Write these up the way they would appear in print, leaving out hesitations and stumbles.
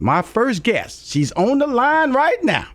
My first guest, she's on the line right now,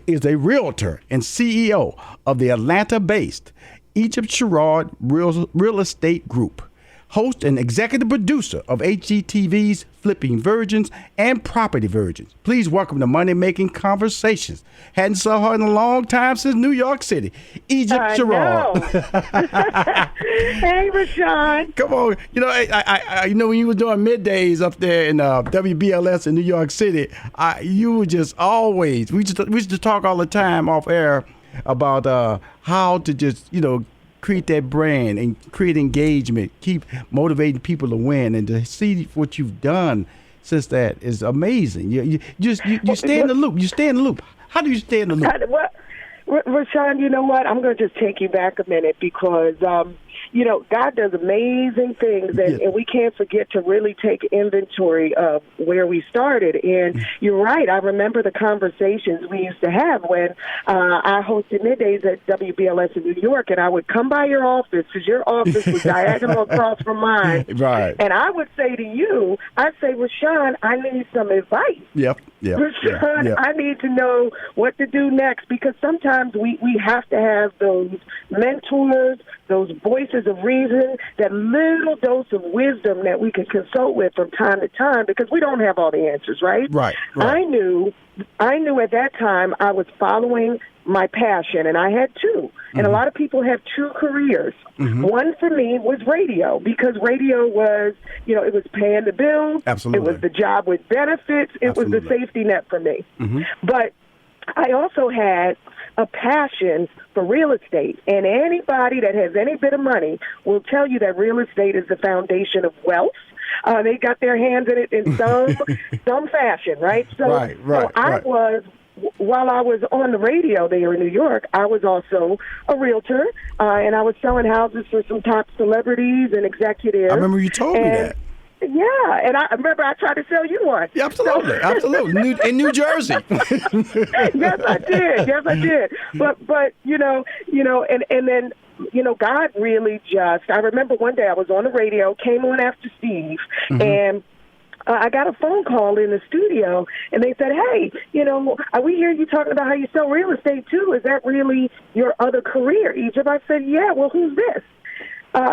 is a realtor and CEO of the Atlanta-based Sherrod Real Estate Group, host and executive producer of HGTV's Flipping Virgins and Property Virgins. Please welcome to Money Making Conversations. Hadn't saw her in a long time since New York City, Sherrod. Hey, Rushion. Come on. You know, I when you were doing middays up there in WBLS in New York City, you were just always, we used to talk all the time off air about how to just, create that brand and create engagement, keep motivating people to win, and to see what you've done since that is amazing. You stay in the loop. You stay in the loop. How do you stay in the loop? Rushion, you know what? I'm going to just take you back a minute because, God does amazing things, and we can't forget to really take inventory of where we started. And you're right. I remember the conversations we used to have when I hosted middays at WBLS in New York, and I would come by your office because your office was diagonal across from mine. Right. And I would say to you, Rushion, I need some advice. Yep. Rushion, I need to know what to do next, because sometimes we have to have those mentors, those voices of reason, that little dose of wisdom that we can consult with from time to time, because we don't have all the answers, right? Right. I knew at that time I was following my passion, and I had two. And a lot of people have two careers. One for me was radio, because radio was, it was paying the bills. Absolutely. It was the job with benefits. It was the safety net for me. But I also had a passion for real estate, and anybody that has any bit of money will tell you that real estate is the foundation of wealth. They got their hands in it in some fashion, right? So while I was on the radio there in New York, I was also a realtor, and I was selling houses for some top celebrities and executives. I remember you told me that. Yeah, and I remember I tried to sell you one. Yeah, absolutely. In New Jersey. Yes, I did. But and then God really just. I remember one day I was on the radio, came on after Steve, and I got a phone call in the studio, and they said, "Hey, we hear you talking about how you sell real estate too. Is that really your other career, Egypt?" I said, "Yeah." Well, who's this?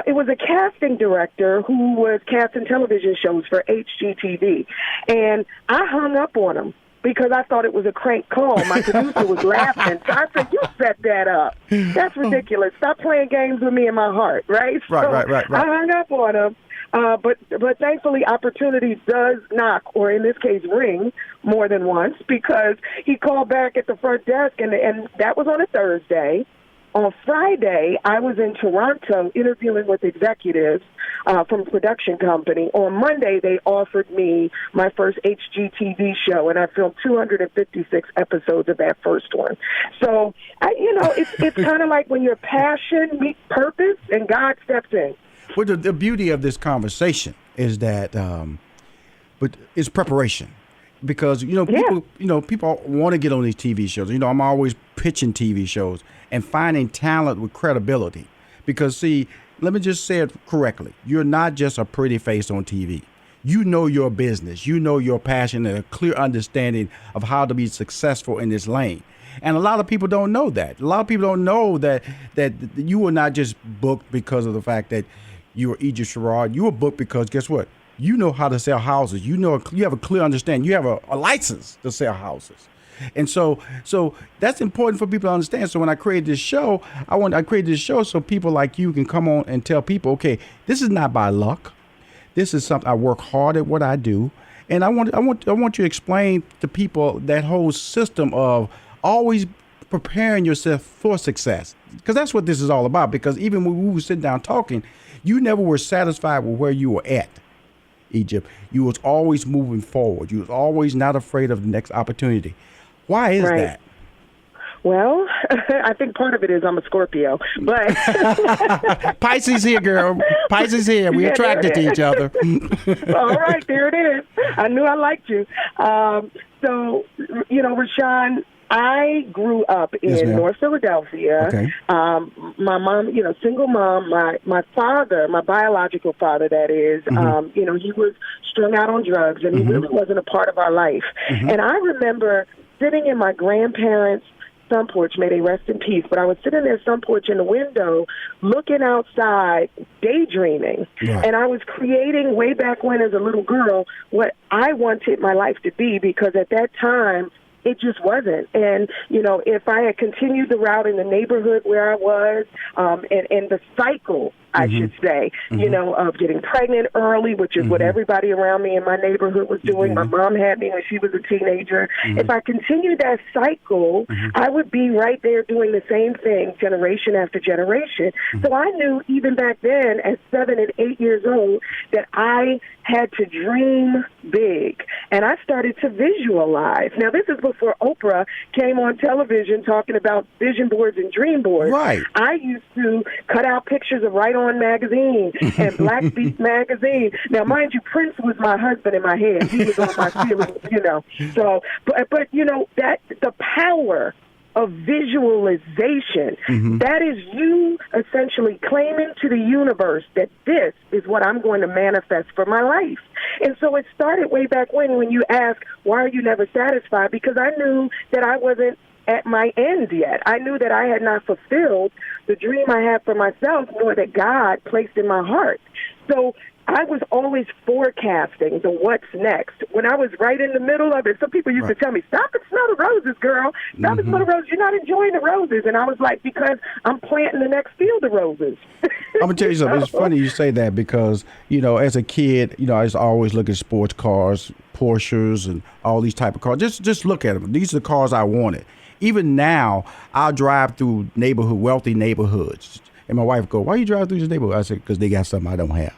It was a casting director who was casting television shows for HGTV. And I hung up on him because I thought it was a crank call. My producer was laughing. So I said, "You set that up. That's ridiculous. Stop playing games with me in my heart," right? Right. I hung up on him. But thankfully, opportunity does knock, or in this case, ring more than once, because he called back at the front desk, and that was on a Thursday. On Friday, I was in Toronto interviewing with executives from a production company. On Monday, they offered me my first HGTV show, and I filmed 256 episodes of that first one. So, it's kind of like when your passion meets purpose and God steps in. Well, the beauty of this conversation is that but it's preparation. Because, people want to get on these TV shows. I'm always pitching TV shows and finding talent with credibility. Because, see, let me just say it correctly. You're not just a pretty face on TV. You know your business. You know your passion and a clear understanding of how to be successful in this lane. And a lot of people don't know that. A lot of people don't know that you were not just booked because of the fact that you were Sherrod. You were booked because, guess what? You know how to sell houses. You have a clear understanding. You have a license to sell houses. And so that's important for people to understand. So when I created this show, I created this show so people like you can come on and tell people, okay, this is not by luck. This is something I work hard at what I do. And I want you to explain to people that whole system of always preparing yourself for success. Because that's what this is all about. Because even when we were sitting down talking, you never were satisfied with where you were at. Egypt, you was always moving forward. You was always not afraid of the next opportunity. Why is that? Well, I think part of it is I'm a Scorpio, but Pisces here, girl. Pisces here. We attracted to each other. All right, there it is. I knew I liked you. So, Rushion, I grew up in North Philadelphia. Okay. My mom, single mom. My father, my biological father, that is, he was strung out on drugs, and he really wasn't a part of our life. And I remember sitting in my grandparents' sun porch, may they rest in peace, but I was sitting there sun porch in the window looking outside, daydreaming. Right. And I was creating way back when as a little girl what I wanted my life to be, because at that time it just wasn't. And, if I had continued the route in the neighborhood where I was, and the cycle, I should say, of getting pregnant early, which is what everybody around me in my neighborhood was doing. My mom had me when she was a teenager. If I continued that cycle, I would be right there doing the same thing generation after generation. So I knew even back then at 7 and 8 years old that I had to dream big. And I started to visualize. Now, this is before Oprah came on television talking about vision boards and dream boards. Right. I used to cut out pictures of Right On magazine and Black Beat magazine. Now, mind you, Prince was my husband in my head. He was on my ceiling, So, but that the power of visualization, that is you essentially claiming to the universe that this is what I'm going to manifest for my life. And so it started way back when you ask, why are you never satisfied? Because I knew that I wasn't at my end yet. I knew that I had not fulfilled the dream I had for myself, nor that God placed in my heart. So I was always forecasting the what's next. When I was right in the middle of it, some people used to tell me, stop and smell the roses, girl. Stop and smell the roses. You're not enjoying the roses. And I was like, because I'm planting the next field of roses. I'm going to tell you something. It's funny you say that because, as a kid, I used to always look at sports cars, Porsches, and all these type of cars. Just look at them. These are the cars I wanted. Even now, I'll drive through wealthy neighborhoods. And my wife go, why you drive through this neighborhood? I said, because they got something I don't have.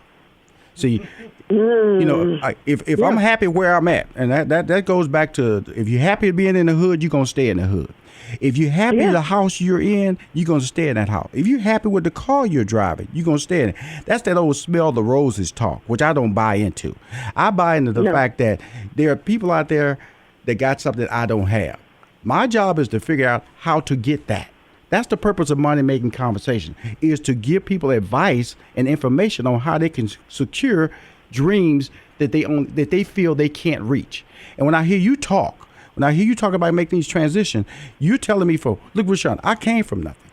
See, if I'm happy where I'm at, and that goes back to, if you're happy being in the hood, you're going to stay in the hood. If you're happy the house you're in, you're going to stay in that house. If you're happy with the car you're driving, you're going to stay in it. That's that old smell the roses talk, which I don't buy into. I buy into the fact that there are people out there that got something I don't have. My job is to figure out how to get that. That's the purpose of money-making conversation, is to give people advice and information on how they can secure dreams that they feel they can't reach. And when I hear you talk about making these transitions, you're telling me, look, Rushion, I came from nothing.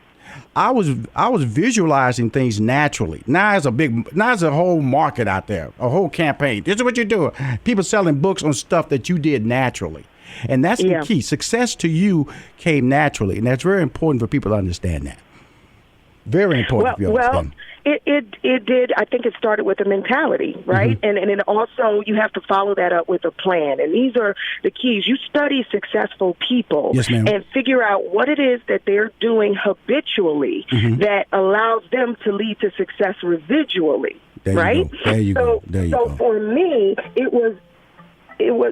I was visualizing things naturally. Now there's a whole market out there, a whole campaign. This is what you're doing. People selling books on stuff that you did naturally. And that's the key. Success to you came naturally, and that's very important for people to understand that. Very important for you to understand. It did. I think it started with a mentality, right? And then also you have to follow that up with a plan. And these are the keys. You study successful people and figure out what it is that they're doing habitually that allows them to lead to success residually, right? There you go. So for me, it was.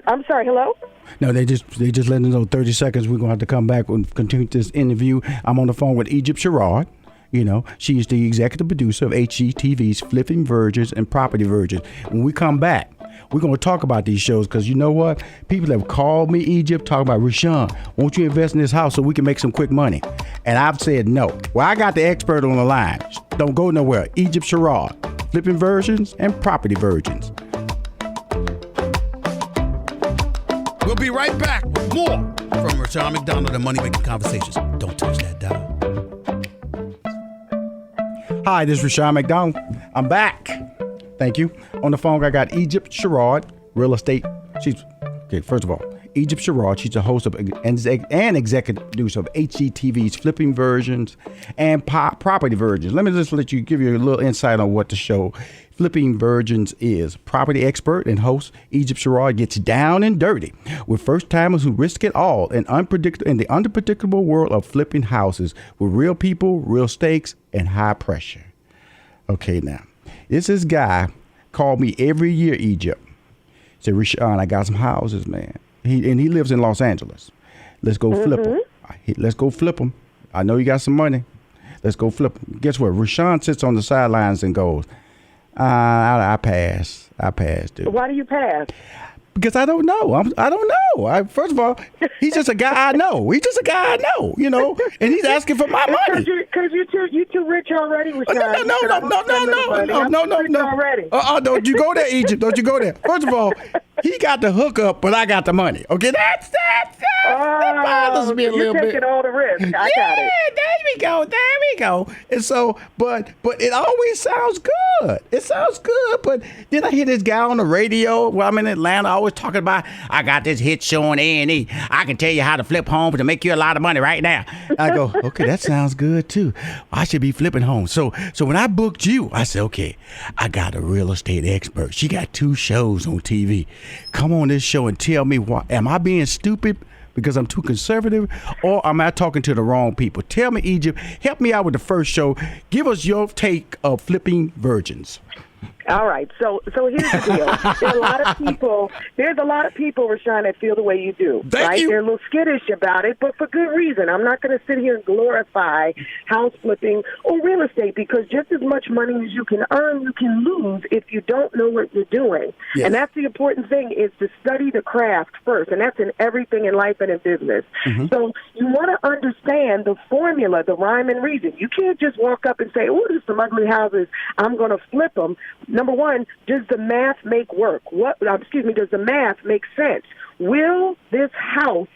I'm sorry. Hello. No, they just letting us know 30 seconds. We're gonna have to come back and continue this interview. I'm on the phone with Egypt Sherrod. She is the executive producer of HGTV's Flipping Virgins and Property Virgins. When we come back, we're going to talk about these shows because you know what? People have called me, Egypt, talking about, Rushion, won't you invest in this house so we can make some quick money? And I've said no. Well, I got the expert on the line. Don't go nowhere. Egypt Sherrod, Flipping Virgins and Property Virgins. We'll be right back with more from Rushion McDonald and Money Making Conversations. Don't touch that dial. Hi, this is Rushion McDonald. I'm back. Thank you. On the phone, I got Egypt Sherrod, real estate. First of all, Egypt Sherrod. She's the host of and executive producer of HGTV's Flipping Virgins and Property Virgins. Let me just give you a little insight on what the show Flipping Virgins is. Property expert and host Egypt Sherrod gets down and dirty with first-timers who risk it all in the unpredictable world of flipping houses with real people, real stakes, and high pressure. Okay, now, this guy called me every year, Egypt. Said, Rushion, I got some houses, man. He lives in Los Angeles. Let's go flip them. Let's go flip them. I know you got some money. Let's go flip them. Guess what? Rushion sits on the sidelines and goes, I pass, dude. Why do you pass? Because I don't know. I don't know. First of all, he's just a guy I know. He's just a guy I know, and he's asking for my money. Because you too rich already, Rushion. No. Already. Don't you go there, Egypt. Don't you go there. First of all, he got the hookup, but I got the money. Okay, that bothers me a little bit. You're taking all the risk. I got it. There we go. And so, but it always sounds good. It sounds good. But then I hear this guy on the radio. Well, I'm in Atlanta, always talking about, I got this hit show on A&E. I can tell you how to flip homes to make you a lot of money right now. I go, okay, that sounds good too. I should be flipping homes. So when I booked you, I said, okay, I got a real estate expert. She got 2 shows on TV. Come on this show and tell me, am I being stupid because I'm too conservative, or am I talking to the wrong people? Tell me, Egypt, help me out with the first show. Give us your take of flipping virgins. All right, so here's the deal. There's a lot of people, Rushion, that feel the way you do. Thank you. They're a little skittish about it, but for good reason. I'm not going to sit here and glorify house flipping or real estate, because just as much money as you can earn, you can lose if you don't know what you're doing. Yes. And that's the important thing, is to study the craft first, and that's in everything in life and in business. Mm-hmm. So you want to understand the formula, the rhyme and reason. You can't just walk up and say, oh, there's some ugly houses, I'm going to flip them. Number one, does the math make work? Does the math make sense? Will this house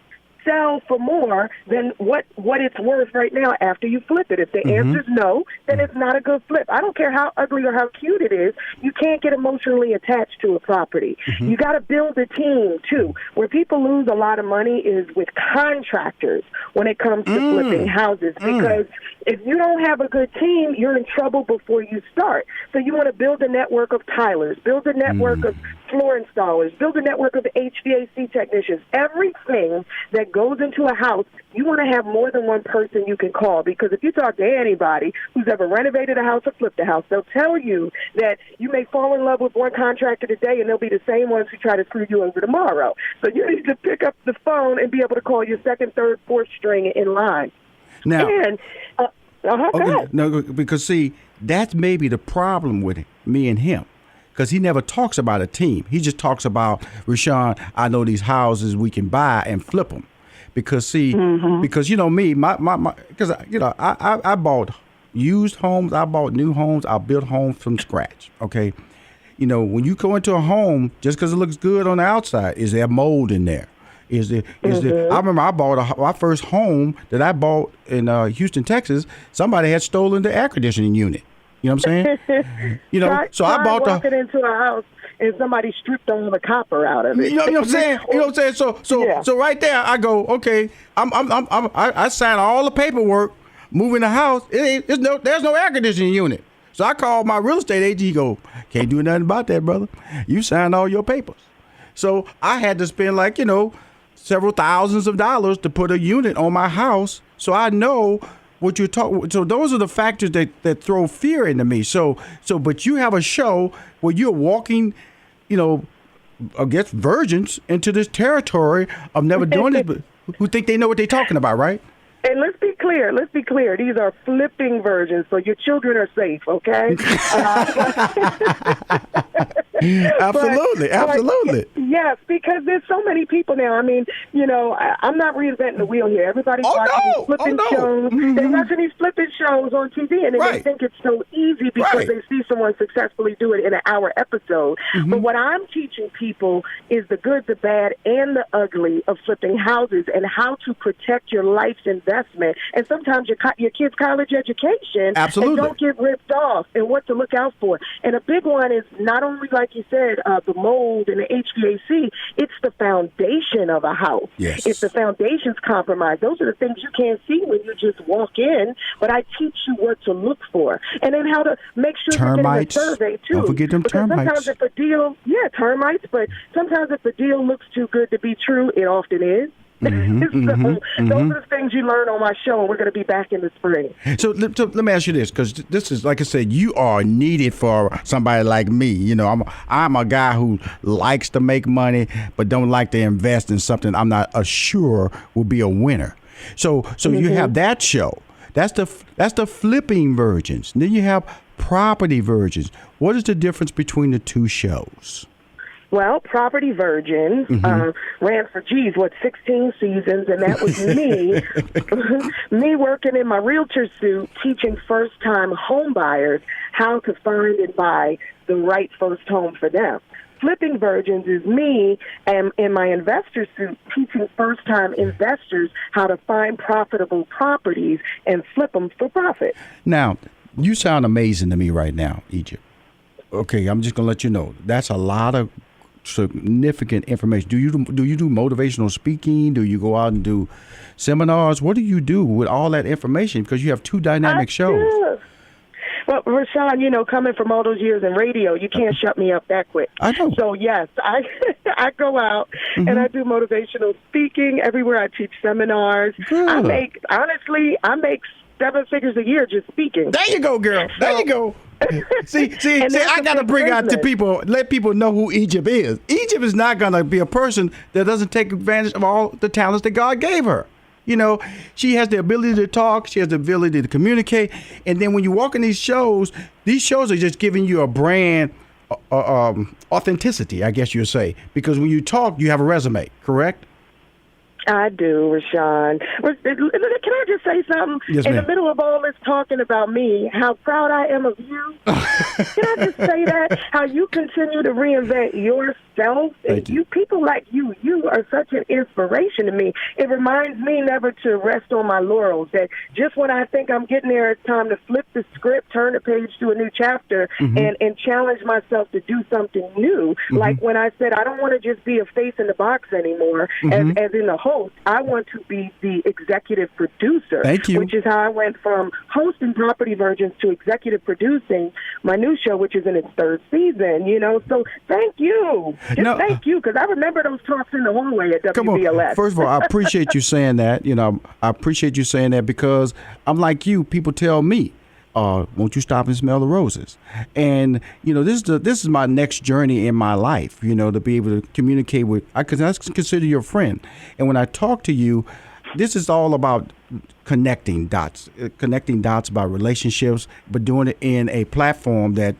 sell for more than what it's worth right now after you flip it? If the answer is no, then it's not a good flip. I don't care how ugly or how cute it is. You can't get emotionally attached to a property. You got to build a team, too. Where people lose a lot of money is with contractors when it comes to flipping houses, because if you don't have a good team, you're in trouble before you start. So you want to build a network of tilers, build a network of floor installers, build a network of HVAC technicians. Everything that goes into a house, you want to have more than one person you can call, because if you talk to anybody who's ever renovated a house or flipped a house, they'll tell you that you may fall in love with one contractor today and they'll be the same ones who try to screw you over tomorrow. So you need to pick up the phone and be able to call your second, third, fourth string in line. Now, no, because see, that's maybe the problem with me and him. Because he never talks about a team. He just talks about, Rushion, I know these houses we can buy and flip them. Because see, because me, because I bought used homes, I bought new homes, I built homes from scratch. Okay, when you go into a home, just because it looks good on the outside, is there mold in there? Is there? I remember I bought my first home that I bought in Houston, Texas. Somebody had stolen the air conditioning unit. You know what I'm saying? So I bought walking into a house and somebody stripped all the copper out of it. You know what I'm saying? So right there, I go, okay. I signed all the paperwork, moving the house. There's no air conditioning unit. So I called my real estate agent. He go, can't do nothing about that, brother. You signed all your papers. So I had to spend several thousands of dollars to put a unit on my house, so I know what you're talking. So those are the factors that throw fear into me. But you have a show where you're walking, against virgins into this territory of never doing this, but who think they know what they're talking about, right? And let's be clear. These are flipping versions, so your children are safe, okay? Absolutely. Yes, because there's so many people now. I mean, I'm not reinventing the wheel here. Everybody's watching these flipping shows. They're watching these flipping shows on TV, and they think it's so easy because they see someone successfully do it in an hour episode. But what I'm teaching people is the good, the bad, and the ugly of flipping houses, and how to protect your life's investment, and sometimes your kids' college education. Absolutely. And don't get ripped off, and what to look out for. And a big one is not only, like you said, the mold and the HVAC, it's the foundation of a house. Yes. If the foundation's compromised, those are the things you can't see when you just walk in, but I teach you what to look for. And then how to make sure termites. You're getting a survey, too. Don't forget them because termites. Sometimes if a deal, termites, but sometimes if a deal looks too good to be true, it often is. Those are the things you learn on my show, and we're going to be back in the spring. So let me ask you this, because this is, like I said, you are needed for somebody like me. I'm a guy who likes to make money, but don't like to invest in something I'm not sure will be a winner. So you have that show. That's the flipping virgins. Then you have property virgins. What is the difference between the two shows? Well, Property Virgins ran for 16 seasons, and that was me, me working in my realtor suit, teaching first-time home buyers how to find and buy the right first home for them. Flipping Virgins is me and in my investor suit teaching first-time investors how to find profitable properties and flip them for profit. Now, you sound amazing to me right now, Egypt. Okay, I'm just going to let you know. That's a lot of significant information. Do you do motivational speaking? Do you go out and do seminars? What do you do with all that information? Because you have two dynamic shows. Do. Well, Rushion, coming from all those years in radio, you can't shut me up that quick. I know. So, yes, I go out and I do motivational speaking everywhere. I teach seminars. Good. I make 7 figures a year just speaking. There you go, girl. There you go. See, I got to bring out to people, let people know who Egypt is. Egypt is not going to be a person that doesn't take advantage of all the talents that God gave her. She has the ability to talk. She has the ability to communicate. And then when you walk in these shows are just giving you a brand authenticity, I guess you'd say. Because when you talk, you have a resume, correct? I do, Rushion. Can I just say something? Yes, in ma'am. the middle of all this talking about me, how proud I am of you. Can I just say that? How you continue to reinvent yourself. Thank you. People like you are such an inspiration to me. It reminds me never to rest on my laurels, that just when I think I'm getting there, it's time to flip the script, turn the page to a new chapter, and challenge myself to do something new. Like when I said, I don't want to just be a face in the box anymore, as in the host. I want to be the executive producer. Thank you. Which is how I went from hosting Property Virgins to executive producing my new show, which is in its 3rd season. So thank you. Thank you, because I remember those talks in the hallway at WBLS. Come on. First of all, I appreciate you saying that. I appreciate you saying that because I'm like you. People tell me, won't you stop and smell the roses? And this is my next journey in my life. To be able to communicate with, because I consider you a friend. And when I talk to you, this is all about connecting dots about relationships, but doing it in a platform that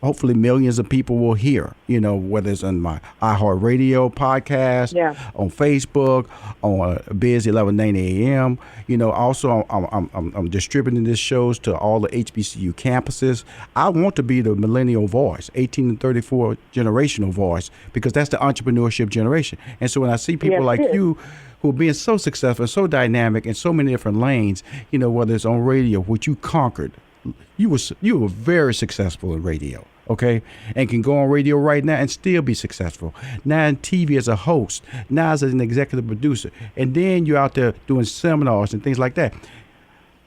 hopefully millions of people will hear, whether it's on my iHeartRadio podcast, on Facebook, on Biz 1190 AM. Also I'm distributing these shows to all the HBCU campuses. I want to be the millennial voice, 18 to 34 generational voice, because that's the entrepreneurship generation. And so when I see people like you who are being so successful, so dynamic in so many different lanes, whether it's on radio, which you conquered, you were very successful in radio. Okay, and can go on radio right now and still be successful. Now in TV as a host, now as an executive producer, and then you're out there doing seminars and things like that.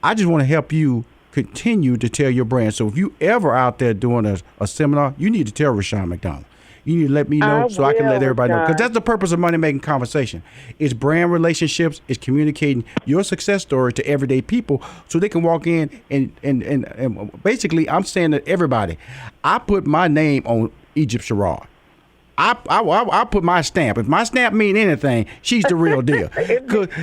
I just want to help you continue to tell your brand. So if you ever out there doing a seminar, you need to tell Rushion McDonald. You need to let me know so I can let everybody know. Because that's the purpose of Money Making Conversation. It's brand relationships. It's communicating your success story to everyday people so they can walk in and basically I'm saying to everybody, I put my name on Egypt Sherrod. I put my stamp. If my stamp mean anything, she's the real deal.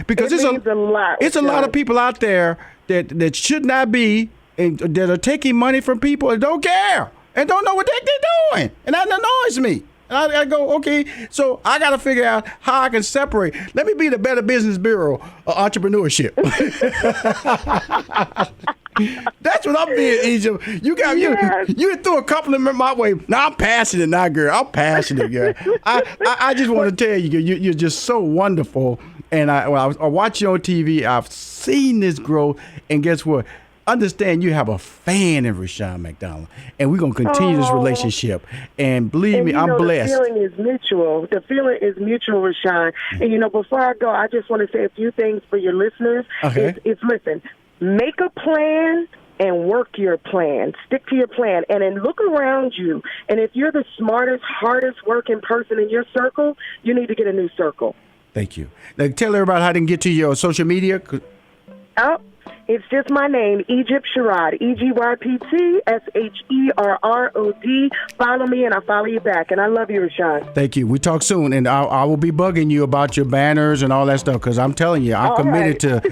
Because it's a lot of people out there that should not be and that are taking money from people and don't care. And don't know what they're doing. And that annoys me. And I go, okay, so I got to figure out how I can separate. Let me be the Better Business Bureau of entrepreneurship. That's what I'm being, Egypt. You threw a compliment my way. Now I'm passionate now, girl. I'm passionate, girl. I just want to tell you, you're just so wonderful. And I watch you on TV. I've seen this growth. And guess what? Understand you have a fan in Rushion McDonald, and we're going to continue this relationship. And believe me, I'm blessed. The feeling is mutual. The feeling is mutual, Rushion. And, before I go, I just want to say a few things for your listeners. Okay. Listen, make a plan and work your plan. Stick to your plan. And then look around you. And if you're the smartest, hardest working person in your circle, you need to get a new circle. Thank you. Now, tell everybody how they can get to your social media. It's just my name, Egypt Sherrod, EgyptSherrod. Follow me, and I'll follow you back. And I love you, Rushion. Thank you. We talk soon, and I will be bugging you about your banners and all that stuff because I'm telling you, I'm committed to